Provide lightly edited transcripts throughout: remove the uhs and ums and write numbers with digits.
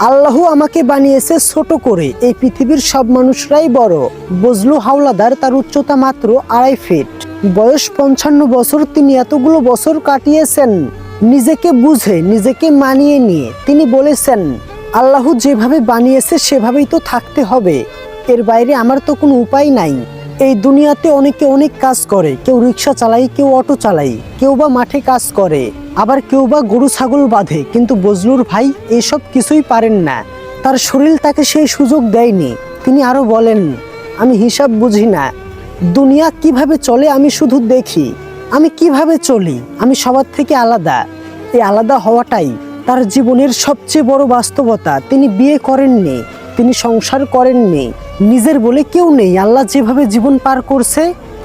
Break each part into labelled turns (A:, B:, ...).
A: আল্লাহ আমাকে বানিয়েছে ছোট করে, এই পৃথিবীর সব মানুষরাই বড়। বজলু হাওলাদার, তার উচ্চতা মাত্র 2.5 ফিট, বয়স 55 বছর। তিনি এতগুলো বছর কাটিয়েছেন নিজেকে বুঝে, নিজেকে মানিয়ে নিয়ে। তিনি বলেছেন, আল্লাহ যেভাবে বানিয়েছে সেভাবেই তো থাকতে হবে, এর বাইরে আমার তো কোনো উপায় নাই। এই দুনিয়াতে অনেকে অনেক কাজ করে, কেউ রিক্সা চালায়, কেউ অটো চালায়, কেউ বা মাঠে কাজ করে, আবার কেউ বা গরু ছাগল বাঁধে। কিন্তু বজলুর ভাই এসব কিছুই পারেন না, তার শরীর তাকে সেই সুযোগ দেয়নি। তিনি আরো বলেন, আমি হিসাব বুঝি না, দুনিয়া কিভাবে চলে আমি শুধু দেখি, আমি কিভাবে চলি, আমি সবার থেকে আলাদা। এই আলাদা হওয়াটাই তার জীবনের সবচেয়ে বড় বাস্তবতা। তিনি বিয়ে করেননি, তিনি সংসার করেননি, নিজের বলে কেউ নেই। আল্লাহ যেভাবে জীবন পার করছে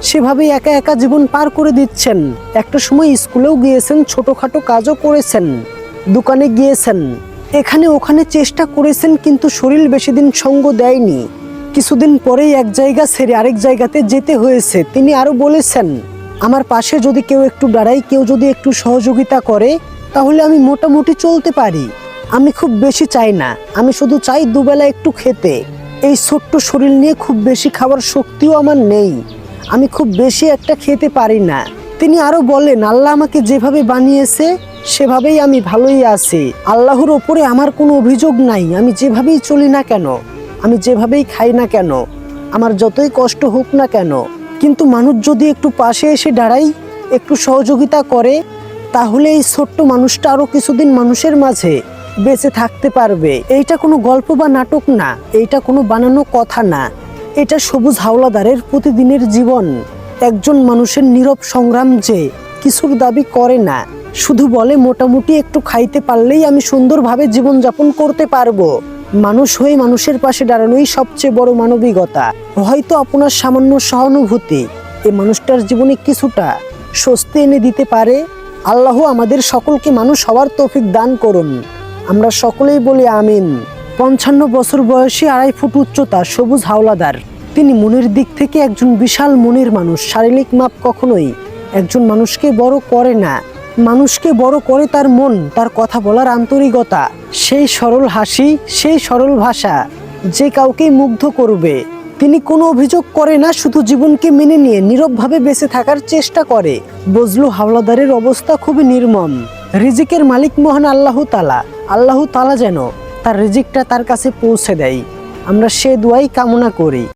A: সেভাবেই একা একা জীবন পার করে দিচ্ছেন। একটা সময় স্কুলেও গিয়েছেন, ছোটখাটো কাজও করেছেন, দোকানে গিয়েছেন, এখানে ওখানে চেষ্টা করেছেন, কিন্তু শরীর বেশি দিন সঙ্গ দেয়নি। কিছুদিন পরেই এক জায়গা ছেড়ে আরেক জায়গাতে যেতে হয়েছে। তিনি আরো বলেছেন, আমার পাশে যদি কেউ একটু দাঁড়ায়, কেউ যদি একটু সহযোগিতা করে, তাহলে আমি মোটামুটি চলতে পারি। আমি খুব বেশি চাই না, আমি শুধু চাই দুবেলা একটু খেতে। এই ছোট্ট শরীর নিয়ে খুব বেশি খাবার শক্তিও আমার নেই, আমি খুব বেশি একটা খেতে পারি না। তিনি আরো বলেন, আল্লাহ আমাকে যেভাবে বানিয়েছে সেভাবেই আমি ভালোই আছি। আল্লাহর ওপরে আমার কোনো অভিযোগ নাই। আমি যেভাবেই চলি না কেন, আমি যেভাবেই খাই না কেন, আমার যতই কষ্ট হোক না কেন, কিন্তু মানুষ যদি একটু পাশে এসে দাঁড়ায়, একটু সহযোগিতা করে, তাহলে এই ছোট্ট মানুষটা আরো কিছুদিন মানুষের মাঝে বেঁচে থাকতে পারবে। এইটা কোনো গল্প বা নাটক না, এইটা কোনো বানানো কথা না, এটা সবুজ হাওলাদারের প্রতিদিনের জীবন। একজন মানুষের নীরব সংগ্রাম, যে কিছুর দাবি করে না, শুধু বলে মোটামুটি একটু খাইতে পারলেই আমি সুন্দরভাবে জীবনযাপন করতে পারবো। মানুষ হয়ে মানুষের পাশে দাঁড়ানোই সবচেয়ে বড় মানবিকতা। হয়তো আপনার সামান্য সহানুভূতি এই মানুষটার জীবনে কিছুটা স্বস্তি এনে দিতে পারে। আল্লাহ আমাদের সকলকে মানুষ হওয়ার তৌফিক দান করুন, আমরা সকলেই বলি আমিন। 55 বছর বয়সী, 2.5 ফুট উচ্চতা সবুজ হাওলাদার। তিনি মনের দিক থেকে একজন বিশাল মনের মানুষ। শারীরিক মাপ কখনোই একজন মানুষকে বড় করে না, মানুষকে বড় করে তার মন, তার কথা বলার আন্তরিকতা, সেই সরল হাসি, সেই সরল ভাষা, যে কাউকে মুগ্ধ করবে। তিনি কোনো অভিযোগ করে না, শুধু জীবনকে মেনে নিয়ে নীরবভাবে বেঁচে থাকার চেষ্টা করে। বজলু হাওলাদারের অবস্থা খুবই নির্মম। রিজিকের মালিক মহান আল্লাহ তাআলা, আল্লাহ তাআলা যেন তার রিজিকটা তার কাছে পৌঁছে দেয়, আমরা সে দোয়াই কামনা করি।